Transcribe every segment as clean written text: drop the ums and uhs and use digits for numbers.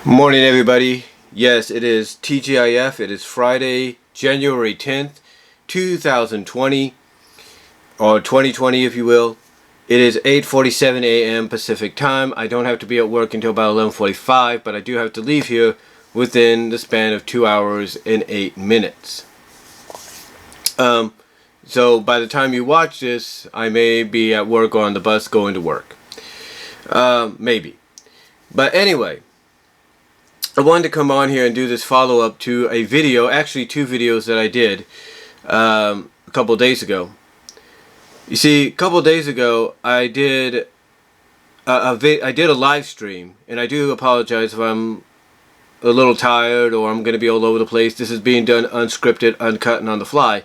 Morning everybody. Yes, it is TGIF. It is Friday, January 10th, 2020, or 2020 if you will. It is 8:47 a.m. Pacific time. I don't have to be at work until about 11:45, but I do have to leave here within the span of 2 hours and 8 minutes. So by the time you watch this, I may be at work or on the bus going to work. Maybe. But anyway, I wanted to come on here and do this follow-up to a video, actually two videos that I did a couple days ago. You see, a couple days ago I did a live stream, and I do apologize if I'm a little tired or I'm going to be all over the place. This is being done unscripted, uncut, and on the fly.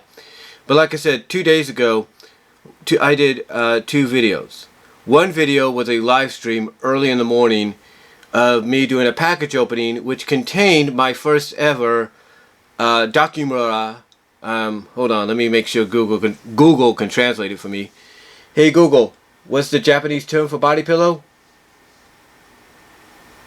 But like I said, 2 days ago, I did two videos. One video was a live stream early in the morning of me doing a package opening, which contained my first ever Dakimakura. Hold on, let me make sure Google can translate it for me. Hey Google, what's the Japanese term for body pillow?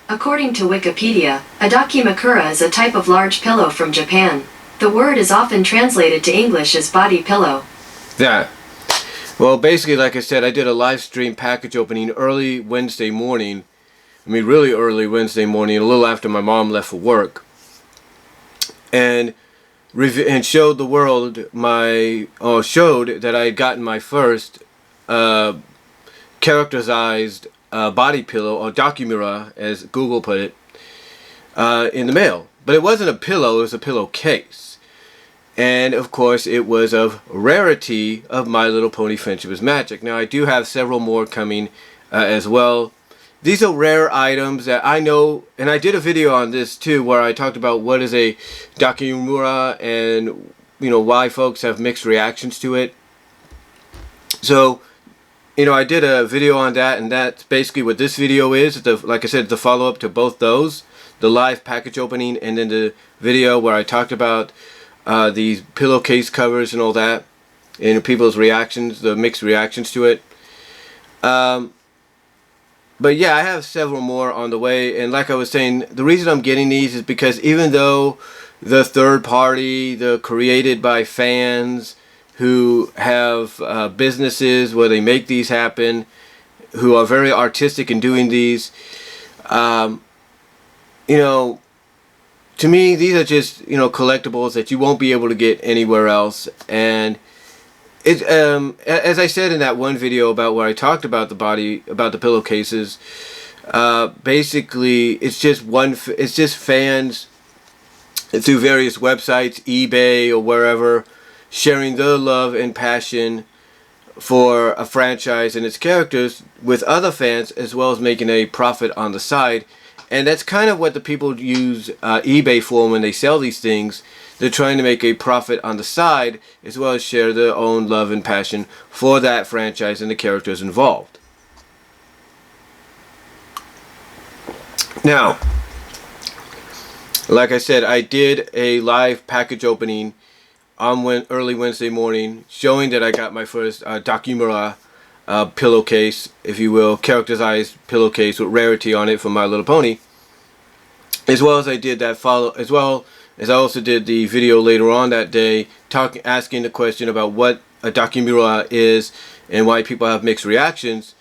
According to Wikipedia, a Dakimakura is a type of large pillow from Japan. The word is often translated to English as body pillow. Yeah. Well, basically, like I said, I did a live stream package opening early Wednesday morning. I mean, really early Wednesday morning, a little after my mom left for work, and showed the world showed that I had gotten my first characterized body pillow, or Dakimakura, as Google put it, in the mail. But it wasn't a pillow; it was a pillowcase. And of course it was of Rarity of My Little Pony Friendship is Magic. Now I do have several more coming as well. These are rare items that I know, and I did a video on this too where I talked about what is a Dakimakura and why folks have mixed reactions to it. So I did a video on that, and that's basically what this video is. Like I said, the follow-up to both those, the live package opening and then the video where I talked about these pillowcase covers and all that, and people's reactions, the mixed reactions to it. But yeah, I have several more on the way, and like I was saying, the reason I'm getting these is because even though the third party, the created by fans who have businesses where they make these happen, who are very artistic in doing these, to me, these are just collectibles that you won't be able to get anywhere else. And it, as I said in that one video about where I talked about the pillowcases, basically it's just fans through various websites, eBay or wherever, sharing their love and passion for a franchise and its characters with other fans, as well as making a profit on the side. And that's kind of what the people use eBay for when they sell these things. They're trying to make a profit on the side, as well as share their own love and passion for that franchise and the characters involved. Now, like I said, I did a live package opening on early Wednesday morning, showing that I got my first Dakimakura pillowcase, if you will, characterized pillowcase with Rarity on it from My Little Pony, as well as I did that as well as I also did the video later on that day asking the question about what a Dakimakura is and why people have mixed reactions.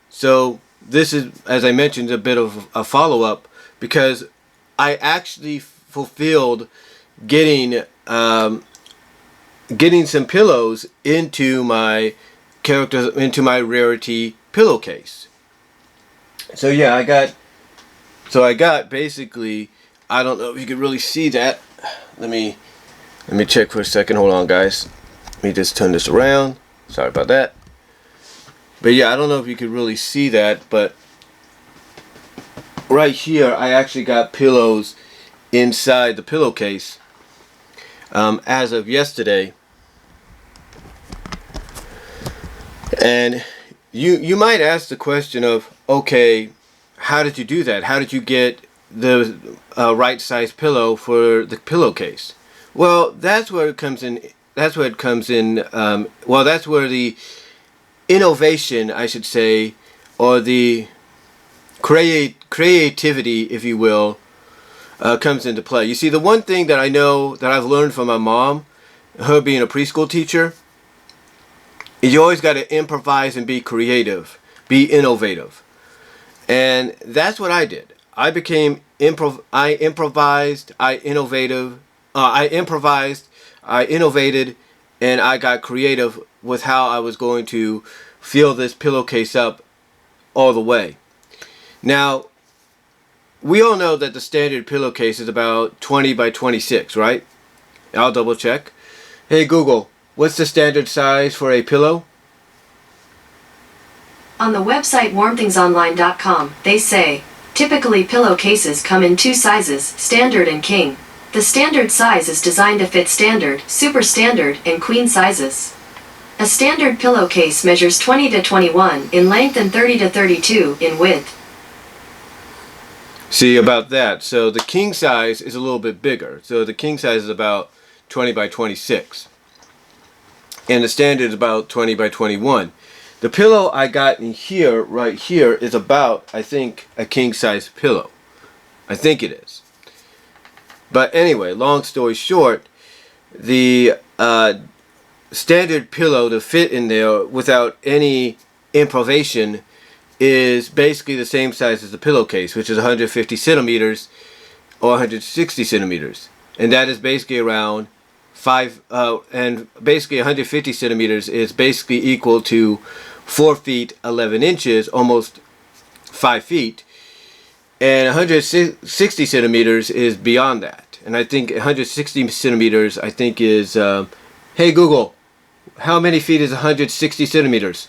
So this is, as I mentioned, a bit of a follow-up, because I actually fulfilled getting some pillows into my Rarity pillowcase. So yeah, I got basically, I don't know if you can really see that. Let me check for a second. Hold on guys, let me just turn this around. Sorry about that. But yeah, I don't know if you can really see that, but right here I actually got pillows inside the pillowcase as of yesterday. And you might ask the question of, okay, how did you do that? How did you get the right size pillow for the pillowcase? Well, that's where it comes in. That's where the innovation, I should say, or the creativity, if you will, comes into play. You see, the one thing that I know that I've learned from my mom, her being a preschool teacher, is you always got to improvise and be creative, be innovative. And that's what I did. I became I improvised, I innovated, and I got creative with how I was going to fill this pillowcase up all the way. Now, we all know that the standard pillowcase is about 20 by 26, right? I'll double check. Hey Google, what's the standard size for a pillow? On the website warmthingsonline.com, they say, typically pillowcases come in two sizes, standard and king. The standard size is designed to fit standard, super standard, and queen sizes. A standard pillowcase measures 20 to 21 in length and 30 to 32 in width. See about that. So the king size is a little bit bigger. So the king size is about 20 by 26. And the standard is about 20 by 21. The pillow I got in here, right here, is about, I think, a king size pillow. I think it is. But anyway, long story short, the standard pillow to fit in there without any improvisation is basically the same size as the pillowcase, which is 150 centimeters or 160 centimeters. And that is basically around and basically 150 centimeters is basically equal to 4 feet 11 inches, almost 5 feet, and 160 centimeters is beyond that. And I think 160 centimeters, I think, is hey Google, how many feet is 160 centimeters?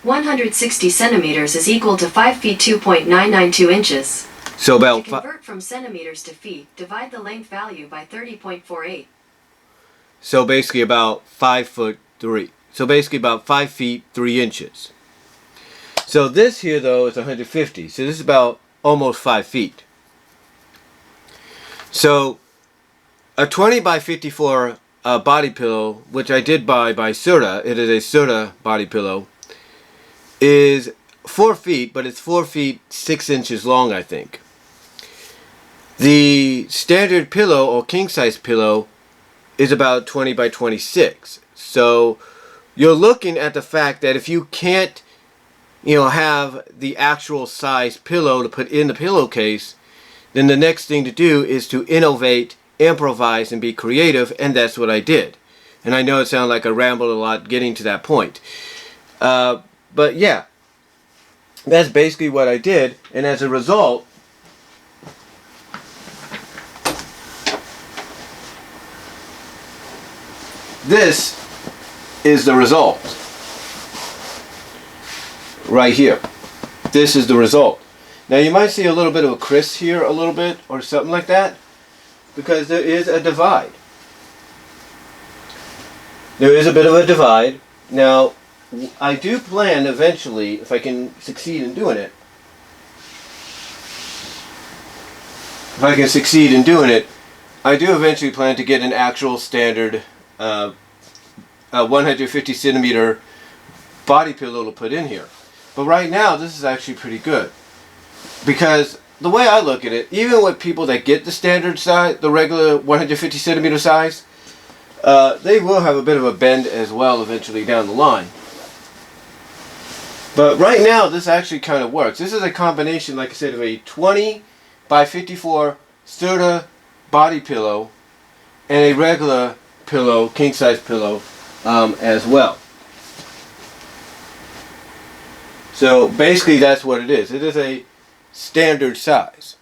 160 centimeters is equal to 5 feet 2.992 inches. So about, to convert from centimeters to feet, divide the length value by 30.48. So basically about 5'3". So basically about 5 feet 3 inches. So this here though is 150. So this is about almost 5 feet. So a 20 by 54 body pillow, which I did buy by Serta, it is a Serta body pillow, is 4 feet, but it's 4 feet 6 inches long, I think. The standard pillow or king size pillow is about 20 by 26. So you're looking at the fact that if you can't, have the actual size pillow to put in the pillowcase, then the next thing to do is to innovate, improvise, and be creative, and that's what I did. And I know it sounds like I rambled a lot getting to that point. But yeah, that's basically what I did, and as a result, this is the result. Right here. This is the result. Now you might see a little bit of a crease here, a little bit, or something like that, because there is a divide. There is a bit of a divide. Now, I do plan eventually, if I can succeed in doing it, I do eventually plan to get an actual standard 150 centimeter body pillow to put in here. But right now, this is actually pretty good. Because the way I look at it, even with people that get the standard size, the regular 150 centimeter size, they will have a bit of a bend as well eventually down the line. But right now, this actually kind of works. This is a combination, like I said, of a 20 by 54 Serta body pillow and a regular pillow, king size pillow, as well. So basically that's what it is. It is a standard size.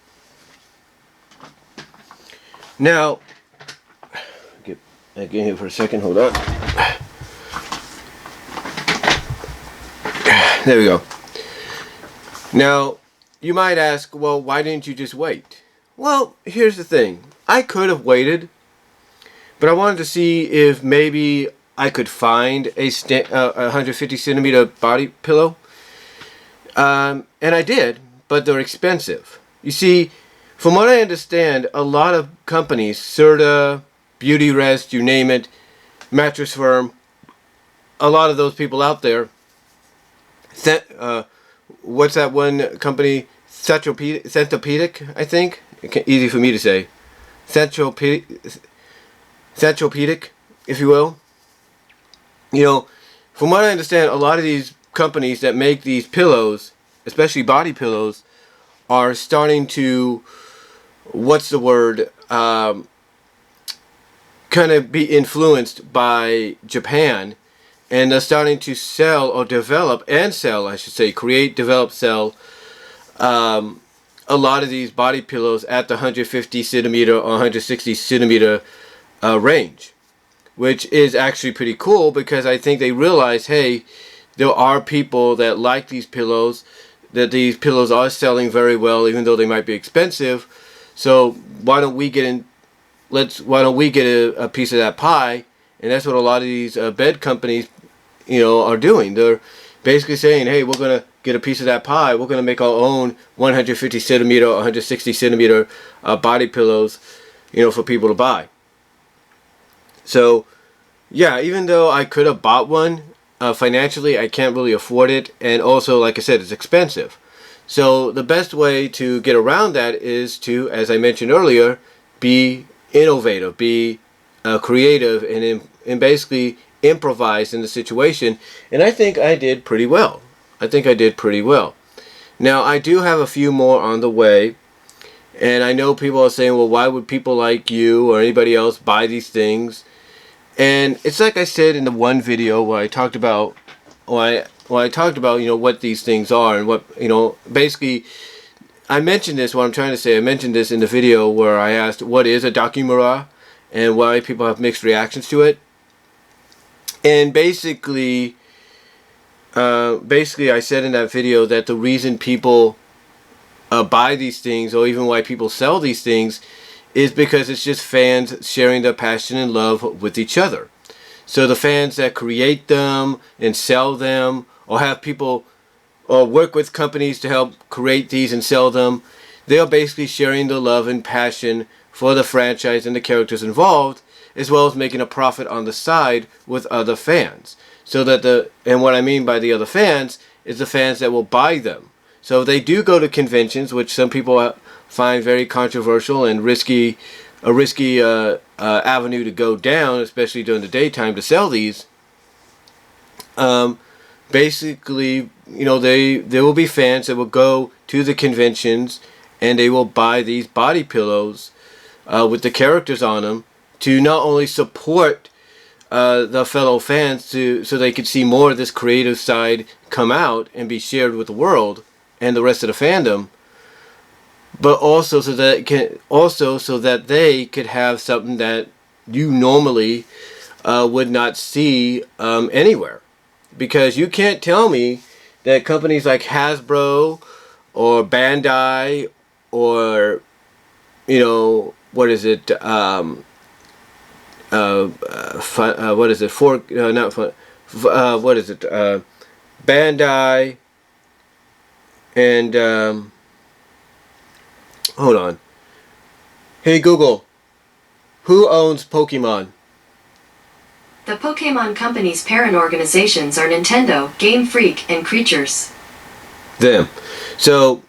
Now, get back in here for a second, hold on. There we go. Now, you might ask, well, why didn't you just wait? Well, here's the thing. I could have waited, but I wanted to see if maybe I could find a 150 centimeter body pillow. And I did, but they're expensive. You see, from what I understand, a lot of companies, Serta, Beauty Rest, you name it, Mattress Firm, a lot of those people out there, what's that one company? Centropedic, I think. Easy for me to say. Centropedic, if you will. You know, from what I understand, a lot of these companies that make these pillows, especially body pillows, are starting to, what's the word, kind of be influenced by Japan, and they're starting to sell or develop and sell, I should say, create, develop, sell a lot of these body pillows at the 150 centimeter or 160 centimeter range, which is actually pretty cool, because I think they realize, hey, there are people that like these pillows, that these pillows are selling very well, even though they might be expensive. So why don't we get in? Why don't we get a piece of that pie? And that's what a lot of these bed companies, are doing. They're basically saying, hey, we're gonna get a piece of that pie. We're gonna make our own 150 centimeter or 160 centimeter body pillows, for people to buy. So, yeah, even though I could have bought one, financially I can't really afford it, and also, like I said, it's expensive. So the best way to get around that is to, as I mentioned earlier, be innovative, be creative, and basically improvise in the situation. And I think I did pretty well. Now, I do have a few more on the way, and I know people are saying, well, why would people like you or anybody else buy these things? And it's like I said in the one video where I talked about, what these things are, and what, basically, I mentioned this, what I'm trying to say, I mentioned this in the video where I asked, what is a Dakimakura, and why people have mixed reactions to it. And basically I said in that video that the reason people buy these things, or even why people sell these things, is because it's just fans sharing their passion and love with each other. So the fans that create them and sell them, or have people, or work with companies to help create these and sell them, they are basically sharing the love and passion for the franchise and the characters involved, as well as making a profit on the side with other fans. So that and what I mean by the other fans is the fans that will buy them. So if they do go to conventions, which some people find very controversial and risky avenue to go down, especially during the daytime, to sell these, basically, there will be fans that will go to the conventions and they will buy these body pillows with the characters on them, to not only support the fellow fans, so they could see more of this creative side come out and be shared with the world and the rest of the fandom, but also so that they could have something that you normally would not see anywhere. Because you can't tell me that companies like Hasbro or Bandai or what is it? What is it? What is it? Bandai and hold on. Hey Google, who owns Pokemon? The Pokemon Company's parent organizations are Nintendo, Game Freak, and Creatures. Them. So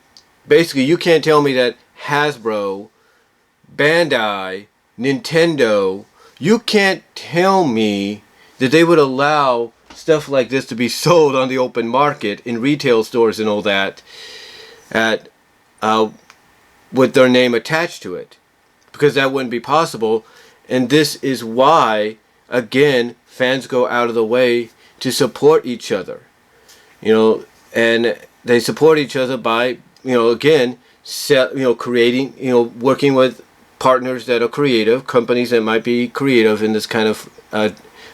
basically, you can't tell me that Hasbro, Bandai, Nintendo, you can't tell me that they would allow stuff like this to be sold on the open market in retail stores and all that with their name attached to it, because that wouldn't be possible. And this is why, again, fans go out of the way to support each other, and they support each other by, again, creating, working with partners that are creative, companies that might be creative in this kind of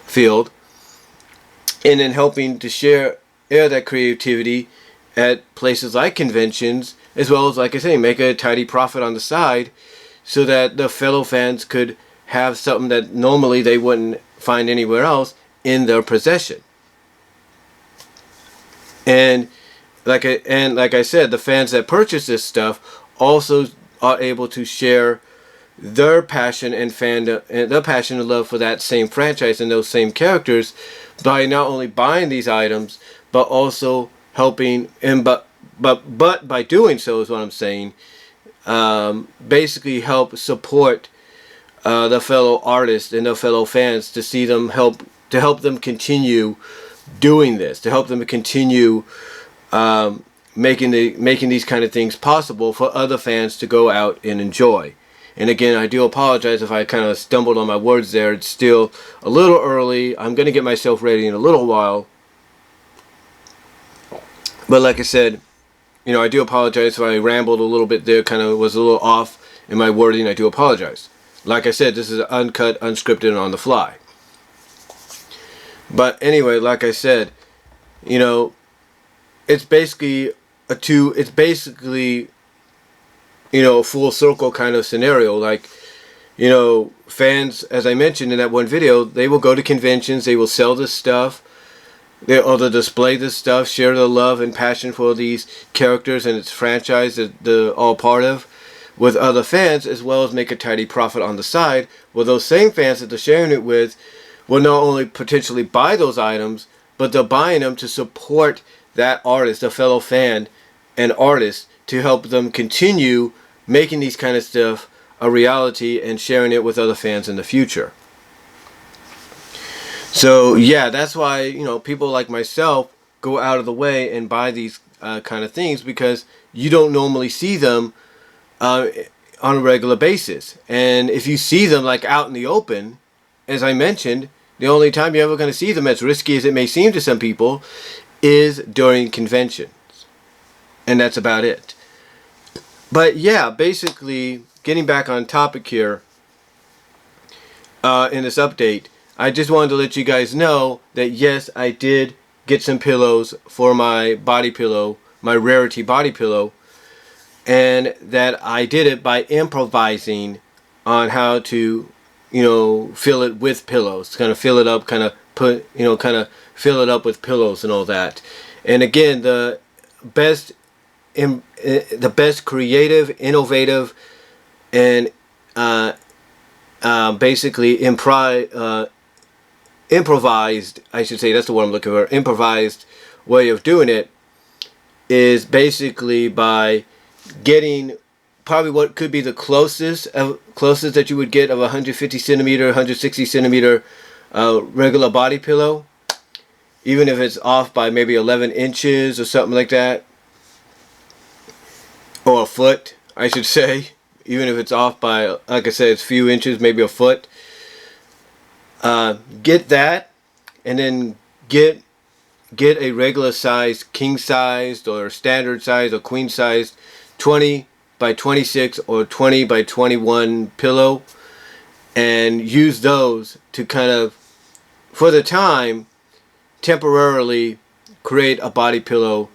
field, and then helping to share that creativity at places like conventions, as well as, like I say, make a tidy profit on the side, so that the fellow fans could have something that normally they wouldn't find anywhere else in their possession. And like I said, the fans that purchase this stuff also are able to share their passion and fandom, and their passion and love for that same franchise and those same characters, by not only buying these items, but also helping, and but by doing so is what I'm saying. Basically help support the fellow artists and the fellow fans to see them help them continue doing this, to help them continue making these kind of things possible for other fans to go out and enjoy. And again, I do apologize if I kind of stumbled on my words there. It's still a little early. I'm going to get myself ready in a little while. But like I said, I do apologize if I rambled a little bit there, kind of was a little off in my wording. I do apologize. Like I said, this is uncut, unscripted, and on the fly. But anyway, like I said, it's basically a full circle kind of scenario. Like, fans, as I mentioned in that one video, they will go to conventions, they will sell this stuff, they'll display this stuff, share the love and passion for these characters and its franchise that they're all part of with other fans, as well as make a tidy profit on the side. Well, those same fans that they're sharing it with will not only potentially buy those items, but they're buying them to support that artist, a fellow fan and artist, to help them continue making these kind of stuff a reality and sharing it with other fans in the future. So yeah, that's why people like myself go out of the way and buy these kind of things, because you don't normally see them on a regular basis. And if you see them like out in the open, as I mentioned, the only time you're ever going to see them, as risky as it may seem to some people, is during conventions. And that's about it. But yeah, basically, getting back on topic here, in this update, I just wanted to let you guys know that yes, I did get some pillows for my body pillow, my Rarity body pillow, and that I did it by improvising on how to, fill it with pillows, kind of fill it up, kind of fill it up with pillows and all that. And again, the best creative, innovative, and basically improvised, I should say, that's the word I'm looking for, improvised way of doing it is basically by getting probably what could be the closest that you would get of a 150 centimeter, 160 centimeter regular body pillow, even if it's off by maybe 11 inches or something like that, or a foot, I should say, even if it's off by, like I said, it's a few inches, maybe a foot. Get that, and then get a regular size, king sized or standard size or queen sized 20 by 26 or 20 by 21 pillow, and use those to kind of, for the time, temporarily create a body pillow,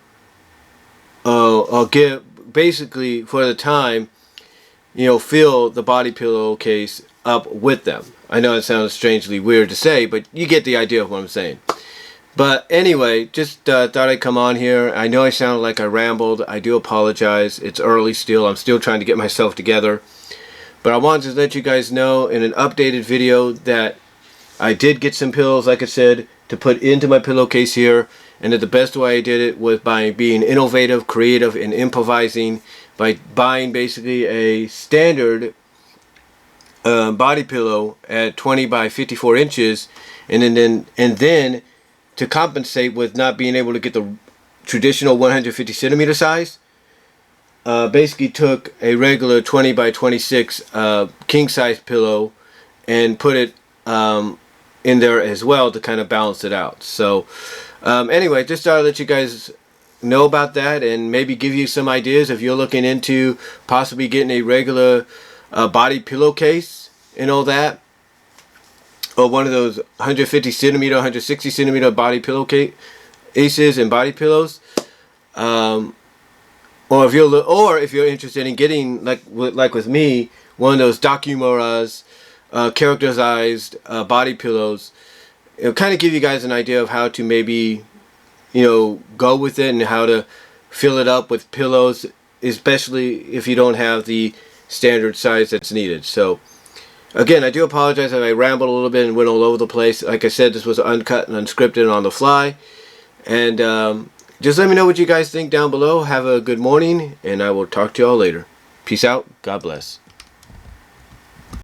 or basically for the time, fill the body pillowcase up with them. I know it sounds strangely weird to say, but you get the idea of what I'm saying. But anyway, just thought I'd come on here. I know I sounded like I rambled. I do apologize. It's early still. I'm still trying to get myself together. But I wanted to let you guys know in an updated video that I did get some pillows, like I said, to put into my pillowcase here. And that the best way I did it was by being innovative, creative, and improvising, by buying basically a standard body pillow at 20 by 54 inches, and then to compensate with not being able to get the traditional 150 centimeter size, basically took a regular 20 by 26 king size pillow and put it in there as well to kind of balance it out. So anyway, just thought I'd let you guys know about that, and maybe give you some ideas if you're looking into possibly getting a regular body pillowcase and all that, or one of those 150 centimeter, 160 centimeter body pillowcases and body pillows, or if you're interested in getting, like with me, one of those Dakimakura's characterized body pillows. It'll kind of give you guys an idea of how to maybe go with it and how to fill it up with pillows, especially if you don't have the standard size that's needed. So again, I do apologize if I rambled a little bit and went all over the place. Like I said, this was uncut and unscripted and on the fly. And Just let me know what you guys think down below. Have a good morning, and I will talk to y'all later. Peace out. God bless.